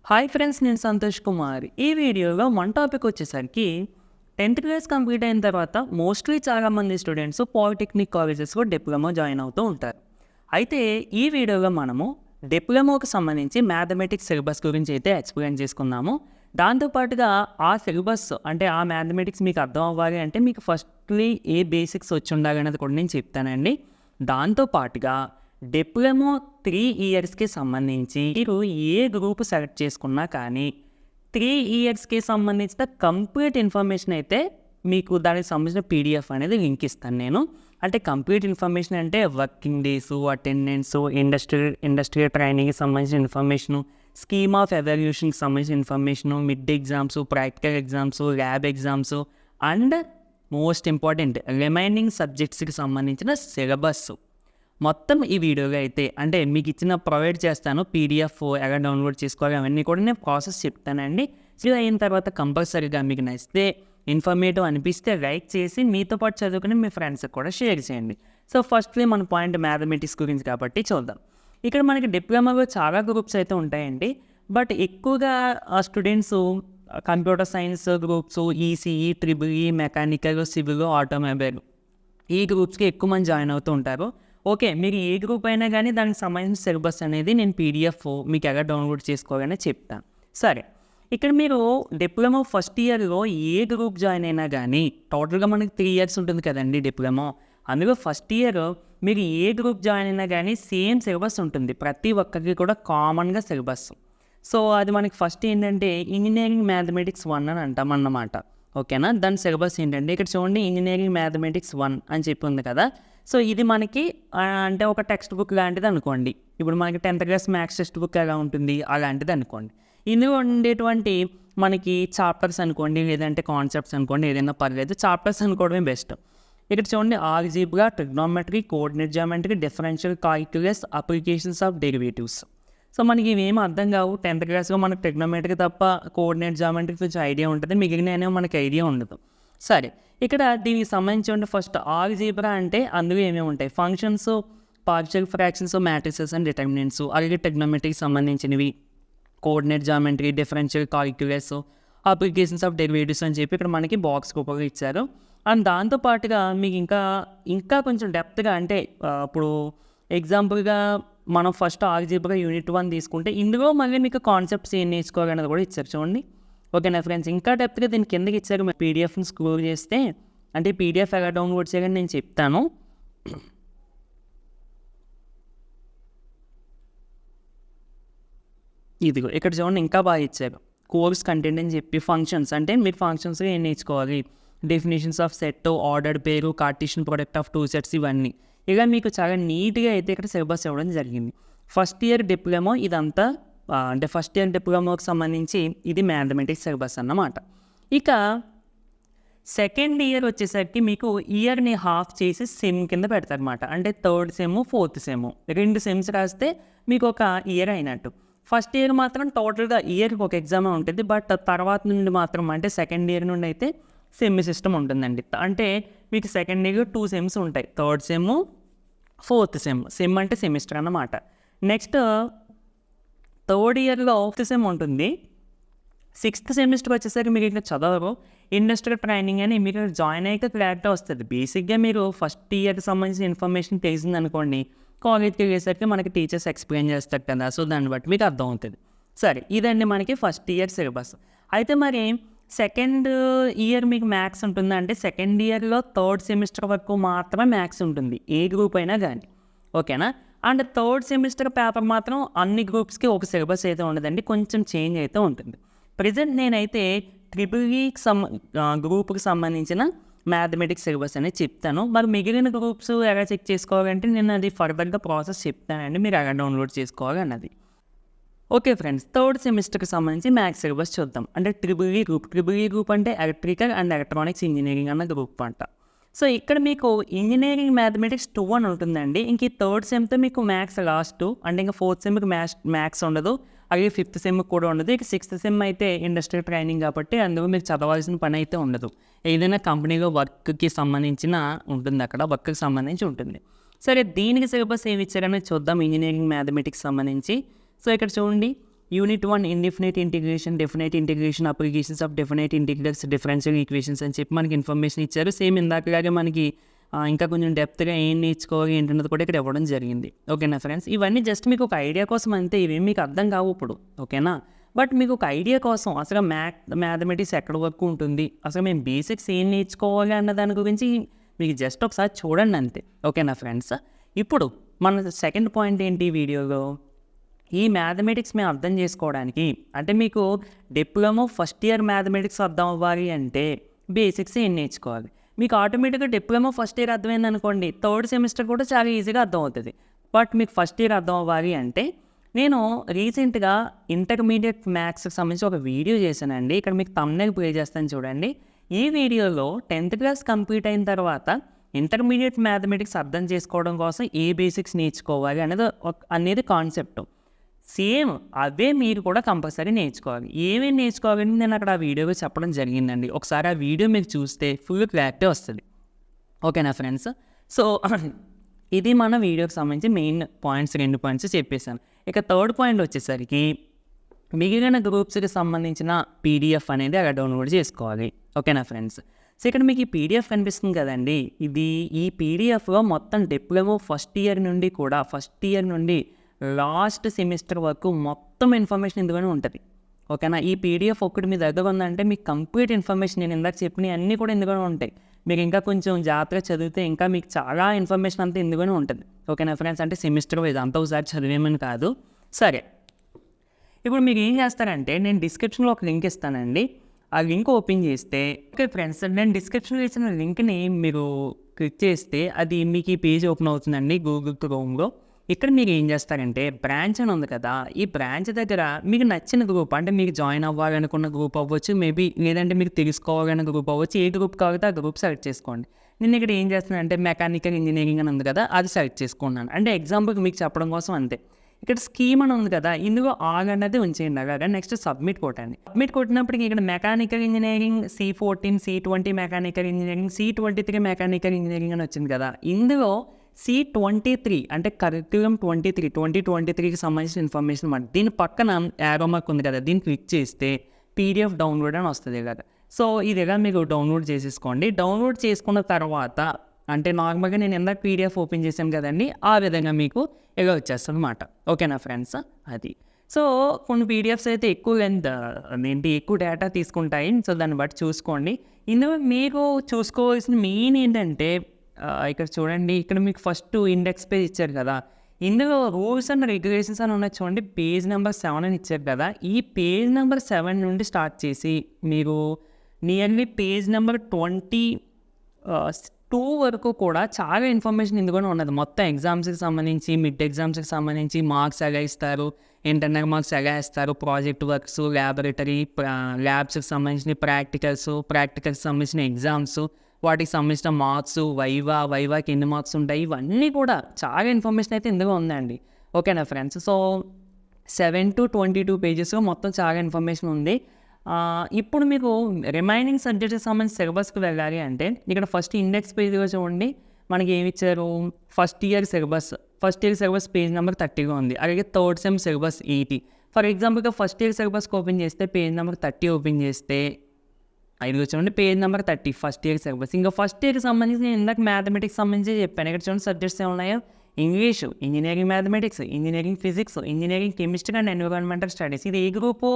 Hi friends, నేను సంతోష్ కుమార్. ఈ వీడియోలో మన టాపిక్ వచ్చేసరికి 10th క్లాస్ కంప్లీట్ అయిన తర్వాత మోస్ట్లీ చాలామంది స్టూడెంట్స్ పాలిటెక్నిక్ కాలేజెస్లో డిప్లొమా జాయిన్ అవుతూ ఉంటారు. అయితే ఈ వీడియోలో మనము డిప్లొమాకి సంబంధించి మ్యాథమెటిక్స్ సిలబస్ గురించి అయితే ఎక్స్ప్లెయిన్ చేసుకుందాము. దాంతోపాటుగా ఆ సిలబస్ అంటే ఆ మ్యాథమెటిక్స్ మీకు అర్థం అవ్వాలి అంటే మీకు ఫస్ట్లీ ఏ బేసిక్స్ వచ్చి ఉండాలి అనేది కూడా నేను చెప్తానండి. దాంతోపాటుగా డిప్లొమా 3 ఇయర్స్కి సంబంధించి మీరు ఏ గ్రూప్ సెలెక్ట్ చేసుకున్నా కానీ 3 ఇయర్స్కి సంబంధించిన కంప్లీట్ ఇన్ఫర్మేషన్ అయితే మీకు దానికి సంబంధించిన పీడిఎఫ్ అనేది లింక్ ఇస్తాను నేను. అంటే కంప్లీట్ ఇన్ఫర్మేషన్ అంటే వర్కింగ్ డేసు, అటెండెన్స్, ఇండస్ట్రియల్ ట్రైనింగ్కి సంబంధించిన ఇన్ఫర్మేషను, స్కీమ్ ఆఫ్ ఎవాల్యుయేషన్కి సంబంధించిన information, mid exams, practical exams, lab exams and most important remaining సబ్జెక్ట్స్కి సంబంధించిన సిలబస్ మొత్తం ఈ వీడియోగా అయితే అంటే మీకు ఇచ్చిన ప్రొవైడ్ చేస్తాను. పీడిఎఫ్ ఎలా డౌన్లోడ్ చేసుకోవాలి అవన్నీ కూడా నేను ప్రాసెస్ చెప్తానండి. ఇది అయిన తర్వాత కంపల్సరీగా మీకు నచ్చితే ఇన్ఫర్మేటివ్ అనిపిస్తే లైక్ చేసి మీతో పాటు చదువుకుని మీ ఫ్రెండ్స్కి కూడా షేర్ చేయండి. సో ఫస్ట్లీ మన పాయింట్ మ్యాథమెటిక్స్ గురించి కాబట్టి చూద్దాం. ఇక్కడ మనకి డిప్లొమాలో చాలా గ్రూప్స్ అయితే ఉంటాయండి. బట్ ఎక్కువగా students computer science groups, ECE, triple E, mechanical, civil, automobile ఈ గ్రూప్స్కి ఎక్కువ మంది జాయిన్ అవుతూ ఉంటారు. ఓకే, మీరు ఏ గ్రూప్ అయినా కానీ దానికి సంబంధించిన సిలబస్ అనేది నేను పీడిఎఫ్ మీకు ఎలా డౌన్లోడ్ చేసుకోవాలని చెప్తాను. సరే, ఇక్కడ మీరు డిప్లొమా ఫస్ట్ ఇయర్లో ఏ గ్రూప్ జాయిన్ అయినా కానీ టోటల్గా మనకి 3 ఇయర్స్ ఉంటుంది కదండి డిప్లొమా. అందులో ఫస్ట్ ఇయర్ మీరు ఏ గ్రూప్ జాయిన్ అయినా కానీ సేమ్ సిలబస్ ఉంటుంది. ప్రతి ఒక్కరికి కూడా కామన్గా సిలబస్. సో అది మనకి ఫస్ట్ ఏంటంటే ఇంజనీరింగ్ మ్యాథమెటిక్స్ 1 అని అంటాం అన్నమాట. ఓకేనా, దాని సిలబస్ ఏంటంటే ఇక్కడ చూడండి, ఇంజనీరింగ్ మ్యాథమెటిక్స్ 1 అని చెప్పి ఉంది కదా. సో ఇది మనకి అంటే ఒక టెక్స్ట్ బుక్ లాంటిది అనుకోండి. ఇప్పుడు మనకి 10th class maths text book ఎలా ఉంటుంది అలాంటిది అనుకోండి. ఇందులో ఉండేటువంటి మనకి చాప్టర్స్ అనుకోండి, లేదంటే కాన్సెప్ట్స్ అనుకోండి, ఏదైనా పర్లేదు, చాప్టర్స్ అనుకోవడమే బెస్ట్. ఇక్కడ చూడండి, algebra, trigonometry, coordinate geometry, differential calculus, applications of derivatives. So మనకి ఇవేమీ అర్థం కావు. 10th క్లాస్లో మనకు ట్రిగ్నోమెట్రీ తప్ప కోఆర్డినేట్ జియోమెట్రీ కొంచెం ఐడియా ఉంటుంది, మిగిలినవి మనకి ఐడియా ఉండదు. సరే, ఇక్కడ దీనికి సంబంధించి ఫస్ట్ ఆల్జీబ్రా అంటే అందులో ఏమేమి ఉంటాయి, functions, partial fractions, matrices and determinants, అలాగే ట్రిగ్నోమెట్రీకి సంబంధించినవి, coordinate geometry, differential calculus, applications of derivatives అని చెప్పి ఇక్కడ మనకి బాక్స్ రూపంగా ఇచ్చారు. అండ్ దాంతోపాటుగా మీకు ఇంకా కొంచెం డెప్త్గా అంటే ఇప్పుడు ఎగ్జాంపుల్గా మనం ఫస్ట్ ఆల్జీబ్రా యూనిట్ 1 తీసుకుంటే ఇందులో మళ్ళీ మీకు కాన్సెప్ట్స్ ఏం నేర్చుకోవాలనేది కూడా ఇచ్చారు చూడండి. ఓకేనా ఫ్రెండ్స్, ఇంకా డెప్త్గా దీని కిందకి ఇచ్చారు. మీరు పీడిఎఫ్ని స్క్రోల్ చేస్తే అంటే పీడిఎఫ్ ఎలా డౌన్లోడ్ చేయాలని నేను చెప్తాను. ఇదిగో ఇక్కడ చూడండి, ఇంకా బాగా ఇచ్చారు. కోర్స్ కంటెంట్ అని చెప్పి ఫంక్షన్స్ అంటే మీరు ఫంక్షన్స్గా ఏం నేర్చుకోవాలి, డెఫినేషన్స్ ఆఫ్ సెట్, ఆర్డర్ పేరు, కార్టీషియన్ ప్రొడక్ట్ ఆఫ్ 2 సెట్స్, ఇవన్నీ ఇలా మీకు చాలా నీట్గా అయితే ఇక్కడ సిలబస్ ఇవ్వడం జరిగింది. ఫస్ట్ ఇయర్ డిప్లొమా ఇదంతా అంటే ఫస్ట్ ఇయర్ డిప్లొమాకి సంబంధించి ఇది మ్యాథమెటిక్స్ సిలబస్ అన్నమాట. ఇక సెకండ్ ఇయర్ వచ్చేసరికి మీకు ఇయర్ని హాఫ్ చేసి సెమ్ కింద పెడతారనమాట. అంటే 3rd sem, 4th sem 2 sems రాస్తే మీకు ఒక ఇయర్ అయినట్టు. ఫస్ట్ ఇయర్ మాత్రం టోటల్గా ఇయర్కి ఒక ఎగ్జామే ఉంటుంది. బట్ తర్వాత నుండి మాత్రం అంటే సెకండ్ ఇయర్ నుండి అయితే సెమ్ సిస్టమ్ ఉంటుందండి. అంటే మీకు సెకండ్ ఇయర్ 2 సెమ్స్ ఉంటాయి, 3rd sem, 4th sem. Sem అంటే సెమిస్టర్ అన్నమాట. నెక్స్ట్ 3rd ఇయర్లో 5th సెమ్ ఉంటుంది. 6th సెమిస్టర్ వచ్చేసరికి మీరు ఇంకా చదవరు. ఇండస్ట్రియల్ ట్రైనింగ్ అని మీరు జాయిన్ అయ్యాక క్లారిటీ వస్తుంది. బేసిక్గా మీరు ఫస్ట్ ఇయర్కి సంబంధించిన ఇన్ఫర్మేషన్ తెలిసింది అనుకోండి, కాలేజ్కి వెళ్ళేసరికి మనకి టీచర్స్ ఎక్స్ప్లెయిన్ చేస్తారు కదా, సో దాన్ని బట్టి మీకు అర్థం అవుతుంది. సరే, ఇదండి మనకి ఫస్ట్ ఇయర్ సిలబస్. అయితే మరి సెకండ్ ఇయర్ మీకు మ్యాథ్స్ ఉంటుందా అంటే సెకండ్ ఇయర్లో 3rd సెమిస్టర్ వరకు మాత్రమే మ్యాథ్స్ ఉంటుంది, ఏ గ్రూప్ అయినా కానీ. ఓకేనా, అండ్ 3rd సెమిస్టర్ పేపర్ మాత్రం అన్ని గ్రూప్స్కి ఒక సిలబస్ అయితే ఉండదండి, కొంచెం చేంజ్ అయితే ఉంటుంది. ప్రజెంట్ నేనైతే ట్రిపుల్ ఈకి గ్రూప్కి సంబంధించిన మ్యాథమెటిక్స్ సిలబస్ అనేది చెప్తాను. మరి మిగిలిన గ్రూప్స్ ఎలా చెక్ చేసుకోవాలంటే నేను అది ఫర్దర్గా ప్రాసెస్ చెప్తానండి, మీరు ఎలా డౌన్లోడ్ చేసుకోవాలి అన్నది. ఓకే ఫ్రెండ్స్, 3rd సెమిస్టర్కి సంబంధించి మ్యాథ్స్ సిలబస్ చూద్దాం. అంటే ట్రిపుల్ ఈ గ్రూప్ అంటే ఎలక్ట్రికల్ అండ్ ఎలక్ట్రానిక్స్ ఇంజనీరింగ్ అన్న గ్రూప్ అంట. సో ఇక్కడ మీకు ఇంజనీరింగ్ మ్యాథమెటిక్స్ 2 అని ఉంటుందండి. ఇంక ఈ 3rd సెమ్తో మీకు మ్యాథ్స్ లాస్ట్, అంటే ఇంకా 4th సెమ్కి మ్యాథ్స్ ఉండదు, అలాగే 5th సెమ్కి కూడా ఉండదు. ఇక 6th సెమ్ అయితే ఇండస్ట్రియల్ ట్రైనింగ్ కాబట్టి అందులో మీకు చదవాల్సిన పని అయితే ఉండదు. ఏదైనా కంపెనీలో వర్క్కి సంబంధించిన ఉంటుంది, అక్కడ వర్క్కి సంబంధించి ఉంటుంది. సరే, దీనికి సిలబస్ ఏమి ఇచ్చారనేది చూద్దాం ఇంజనీరింగ్ మ్యాథమెటిక్స్ సంబంధించి. సో ఇక్కడ చూడండి, unit 1 indefinite integration, definite integration, applications of definite integrals, differential equations అని చెప్పి మనకి ఇన్ఫర్మేషన్ ఇచ్చారు. సేమ్ ఇందాకలాగే మనకి ఇంకా కొంచెం డెప్త్గా ఏం నేర్చుకోవాలి ఏంటన్నది కూడా ఇక్కడ ఇవ్వడం జరిగింది. ఓకేనా ఫ్రెండ్స్, ఇవన్నీ జస్ట్ మీకు ఒక ఐడియా కోసం అంతే, ఇవేం మీకు అర్థం కావు ఇప్పుడు. ఓకేనా, బట్ మీకు ఒక ఐడియా కోసం అసలు మ్యాథమెటిక్స్ ఎక్కడి వరకు ఉంటుంది, అసలు మేము బేసిక్స్ ఏం నేర్చుకోవాలి అన్న దాని గురించి మీకు జస్ట్ ఒకసారి చూడండి అంతే. ఓకేనా ఫ్రెండ్స్, ఇప్పుడు మన సెకండ్ పాయింట్ ఏంటి ఈ వీడియోలో, ఈ మ్యాథమెటిక్స్ మేము అర్థం చేసుకోవడానికి అంటే మీకు డిప్లొమా ఫస్ట్ ఇయర్ మ్యాథమెటిక్స్ అర్థం అవ్వాలి అంటే బేసిక్స్ ఏం నేర్చుకోవాలి. మీకు ఆటోమేటిక్గా డిప్లొమా ఫస్ట్ ఇయర్ అర్థమైంది అనుకోండి, థర్డ్ సెమిస్టర్ కూడా చాలా ఈజీగా అర్థం అవుతుంది. బట్ మీకు ఫస్ట్ ఇయర్ అర్థం అవ్వాలి అంటే నేను రీసెంట్గా ఇంటర్మీడియట్ మ్యాథ్స్కి సంబంధించి ఒక వీడియో చేశానండి. ఇక్కడ మీకు థంబ్నెయిల్ ప్లే చేస్తాను చూడండి. ఈ వీడియోలో 10th క్లాస్ కంప్లీట్ అయిన తర్వాత ఇంటర్మీడియట్ మ్యాథమెటిక్స్ అర్థం చేసుకోవడం కోసం ఏ బేసిక్స్ నేర్చుకోవాలి అనేది కాన్సెప్ట్. సేమ్ అవే మీరు కూడా కంపల్సరీ నేర్చుకోవాలి. ఏమేమి నేర్చుకోవాలని నేను అక్కడ ఆ వీడియోలో చెప్పడం జరిగిందండి. ఒకసారి ఆ వీడియో మీరు చూస్తే ఫుల్ క్లారిటీ వస్తుంది. ఓకేనా ఫ్రెండ్స్, సో ఇది మన వీడియోకి సంబంధించి మెయిన్ పాయింట్స్, 2 పాయింట్స్ చెప్పేశాను. ఇక థర్డ్ పాయింట్ వచ్చేసరికి మిగిలిన గ్రూప్స్కి సంబంధించిన పీడిఎఫ్ అనేది అక్కడ డౌన్లోడ్ చేసుకోవాలి. ఓకేనా ఫ్రెండ్స్, సో ఇక్కడ మీకు ఈ పీడిఎఫ్ కనిపిస్తుంది కదండి, ఈ పీడిఎఫ్లో మొత్తం డిప్లొమా ఫస్ట్ ఇయర్ నుండి లాస్ట్ సెమిస్టర్ వరకు మొత్తం ఇన్ఫర్మేషన్ ఇందులోనే ఉంటుంది. ఓకేనా, ఈ పీడిఎఫ్ ఒక్కటి మీ దగ్గర ఉందంటే మీకు కంప్లీట్ ఇన్ఫర్మేషన్ నేను ఇందాక చెప్పినవి అన్నీ కూడా ఇందులోనే ఉంటాయి. మీరు ఇంకా కొంచెం జాగ్రత్తగా చదివితే ఇంకా మీకు చాలా ఇన్ఫర్మేషన్ అంతా ఇందులోనే ఉంటుంది. ఓకేనా ఫ్రెండ్స్, అంటే సెమిస్టర్ వైజ్ అంతా ఒకసారి చదివేమని కాదు. సరే, ఇప్పుడు మీరు ఏం చేస్తారంటే నేను డిస్క్రిప్షన్లో ఒక లింక్ ఇస్తానండి. ఆ లింక్ ఓపెన్ చేస్తే, ఓకే ఫ్రెండ్స్, నేను డిస్క్రిప్షన్లో ఇచ్చిన లింక్ని మీరు క్లిక్ చేస్తే అది మీకు ఈ పేజ్ ఓపెన్ అవుతుందండి గూగుల్ క్రోమ్లో. ఇక్కడ మీరు ఏం చేస్తారంటే బ్రాంచ్ అని ఉంది కదా, ఈ బ్రాంచ్ దగ్గర మీకు నచ్చిన గ్రూప్, అంటే మీకు జాయిన్ అవ్వాలనుకున్న గ్రూప్ అవ్వచ్చు, మేబీ లేదంటే మీకు తెలుసుకోవాలన్న గ్రూప్ అవ్వచ్చు, ఏ గ్రూప్ కావాలంటే ఆ గ్రూప్ సెలెక్ట్ చేసుకోండి. నేను ఇక్కడ ఏం చేస్తున్నానంటే మెకానికల్ ఇంజనీరింగ్ అని ఉంది కదా, అది సెలెక్ట్ చేసుకున్నాను. అంటే ఎగ్జాంపుల్కి మీకు చెప్పడం కోసం అంతే. ఇక్కడ స్కీమ్ అని ఉంది కదా, ఇందులో ఆల్ అన్నది ఉంచేయండి. అలాగా నెక్స్ట్ సబ్మిట్ కొట్టండి. సబ్మిట్ కొట్టినప్పటికీ ఇక్కడ mechanical engineering C14, C20 mechanical engineering, C23 mechanical engineering అని వచ్చింది కదా, ఇందులో C23 అంటే కరిక్యులం 2023కి సంబంధించిన ఇన్ఫర్మేషన్ అన్నమాట. దీని పక్కన యారో మార్క్ ఉంది కదా, దీన్ని క్లిక్ చేస్తే పీడిఎఫ్ డౌన్లోడ్ అని వస్తుంది కదా. సో ఇదిగా మీకు డౌన్లోడ్ చేసేసుకోండి. డౌన్లోడ్ చేసుకున్న తర్వాత అంటే నార్మల్గా నేను ఎంత పీడిఎఫ్ ఓపెన్ చేశాను కదండి, ఆ విధంగా మీకు ఇలా వచ్చేస్తుంది అన్నమాట. ఓకేనా ఫ్రెండ్స్, అది. సో కొన్ని పీడిఎఫ్స్ అయితే ఎక్కువ డేటా తీసుకుంటాయి. సో దాన్ని బట్టి చూసుకోండి. ఇందులో మీకు చూసుకోవాల్సిన మెయిన్ ఏంటంటే ఇక్కడ చూడండి, ఇక్కడ మీకు ఫస్ట్ ఇండెక్స్ పేజ్ ఇచ్చారు కదా, ఇందులో రూల్స్ అండ్ రెగ్యులేషన్స్ అని ఉన్నాయి చూడండి, పేజ్ నెంబర్ 7 అని ఇచ్చారు కదా. ఈ పేజ్ నెంబర్ 7 నుండి స్టార్ట్ చేసి మీరు నియర్లీ పేజ్ నెంబర్ 22 వరకు కూడా చాలా ఇన్ఫర్మేషన్ ఇందులోనే ఉన్నది. మొత్తం ఎగ్జామ్స్కి సంబంధించి, మిడ్ ఎగ్జామ్స్కి సంబంధించి మార్క్స్ ఎలా ఇస్తారు, ఇంటర్నల్ మార్క్స్ ఎలా ఇస్తారు, ప్రాజెక్ట్ వర్క్స్, ల్యాబొరేటరీ ల్యాబ్స్కి సంబంధించిన ప్రాక్టికల్స్కి సంబంధించిన ఎగ్జామ్స్, వాటికి సంబంధించిన మార్క్స్, వైవాకి ఎన్ని మార్క్స్ ఉంటాయి, ఇవన్నీ కూడా చాలా ఇన్ఫర్మేషన్ అయితే ఇందులో ఉందండి. ఓకేనా ఫ్రెండ్స్, సో 7 to 22 పేజెస్లో మొత్తం చాలా ఇన్ఫర్మేషన్ ఉంది. ఇప్పుడు మీకు రిమైనింగ్ సబ్జెక్ట్కి సంబంధించి సిలబస్కి వెళ్ళాలి అంటే ఇక్కడ ఫస్ట్ ఇండెక్స్ పేజ్లో చూడండి, మనకి ఏమి ఇచ్చారు, first year syllabus page number 30గా ఉంది. అలాగే థర్డ్ సెమ్ సిలబస్ 80. ఫర్ ఎగ్జాంపుల్గా ఫస్ట్ ఇయర్ సిలబస్కి ఓపెన్ చేస్తే పేజ్ నెంబర్ 30 ఓపెన్ చేస్తే ఐదుగా చూడండి page number 30 first year syllabus. ఇంకా ఫస్ట్ ఇయర్కి సంబంధించి నేను ఇందాక మ్యాథమెటిక్స్ సంబంధించి చెప్పాను. ఇక్కడ చూడండి సబ్జెక్ట్స్ ఏమున్నాయో, English, engineering mathematics, engineering physics, engineering chemistry and environmental studies. ఇది ఏ group,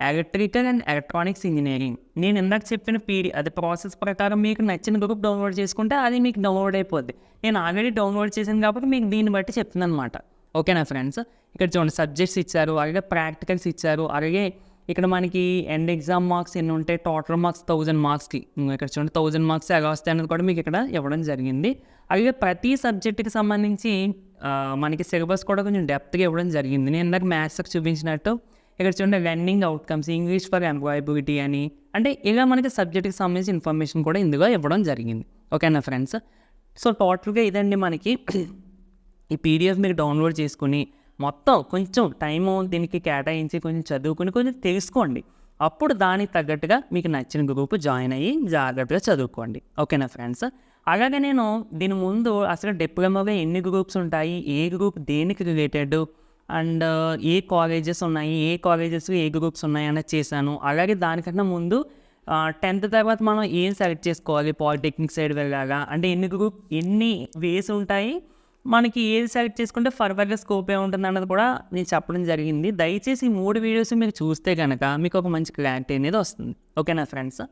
electrical and electronics engineering. నేను ఇందాక చెప్పిన అది ప్రాసెస్ ప్రకారం మీకు నచ్చిన గ్రూప్ డౌన్లోడ్ చేసుకుంటే అది మీకు డౌన్లోడ్ అయిపోద్ది. నేను ఆల్రెడీ డౌన్లోడ్ చేశాను కాబట్టి మీకు దీన్ని బట్టి చెప్తున్నాను అనమాట. ఓకేనా ఫ్రెండ్స్, ఇక్కడ చూడండి సబ్జెక్ట్స్ ఇచ్చారు, అలాగే ప్రాక్టికల్స్ ఇచ్చారు, అలాగే ఇక్కడ మనకి ఎండ్ ఎగ్జామ్ మార్క్స్ ఎన్ని ఉంటాయి, టోటల్ మార్క్స్ 1000 మార్క్స్కి. ఇక్కడ చూడండి 1000 మార్క్స్ ఎలా వస్తాయి అనేది కూడా మీకు ఇక్కడ ఇవ్వడం జరిగింది. అలాగే ప్రతి సబ్జెక్ట్కి సంబంధించి మనకి సిలబస్ కూడా కొంచెం డెప్త్గా ఇవ్వడం జరిగింది. నేను ఇందాక మ్యాథ్స్కి చూపించినట్టు ఇక్కడ చూడండి learning outcomes, English for employability అని, అంటే ఇలా మనకి సబ్జెక్ట్కి సంబంధించి ఇన్ఫర్మేషన్ కూడా ఇందులో ఇవ్వడం జరిగింది. ఓకేనా ఫ్రెండ్స్, సో టోటల్గా ఇదండి మనకి ఈ పీడిఎఫ్ మీరు డౌన్లోడ్ చేసుకుని మొత్తం కొంచెం టైము దీనికి కేటాయించి కొంచెం చదువుకుని కొంచెం తెలుసుకోండి. అప్పుడు దానికి తగ్గట్టుగా మీకు నచ్చిన గ్రూప్ జాయిన్ అయ్యి జాగ్రత్తగా చదువుకోండి. ఓకేనా ఫ్రెండ్స్, అలాగే నేను దీని ముందు అసలు డిప్లొమాగా ఎన్ని గ్రూప్స్ ఉంటాయి, ఏ గ్రూప్ దేనికి రిలేటెడ్, అండ్ ఏ కాలేజెస్ ఉన్నాయి, ఏ కాలేజెస్ ఏ గ్రూప్స్ ఉన్నాయి అనేది చేశాను. అలాగే దానికన్నా ముందు 10th తర్వాత మనం ఏం సెలెక్ట్ చేసుకోవాలి, పాలిటెక్నిక్ సైడ్ వెళ్ళాలా, అంటే ఎన్ని వేస్ ఉంటాయి, మనకి ఏది సెలెక్ట్ చేసుకుంటే ఫర్దర్గా స్కోప్ ఏముంటుంది అన్నది కూడా నేను చెప్పడం జరిగింది. దయచేసి ఈ 3 వీడియోస్ మీరు చూస్తే కనుక మీకు ఒక మంచి క్లారిటీ అనేది వస్తుంది. ఓకేనా ఫ్రెండ్స్?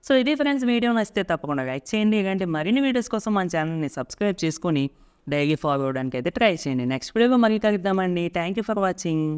సో ఇది ఫ్రెండ్స్, వీడియో నచ్చితే తప్పకుండా లైక్ చేయండి. ఇలాంటి మరిన్ని వీడియోస్ కోసం మన ఛానల్ని సబ్స్క్రైబ్ చేసుకొని డైలీ ఫాలో అవ్వడానికి అయితే ట్రై చేయండి. నెక్స్ట్ వీడియోలో మళ్ళీ కలుద్దామండి. Thank you for watching.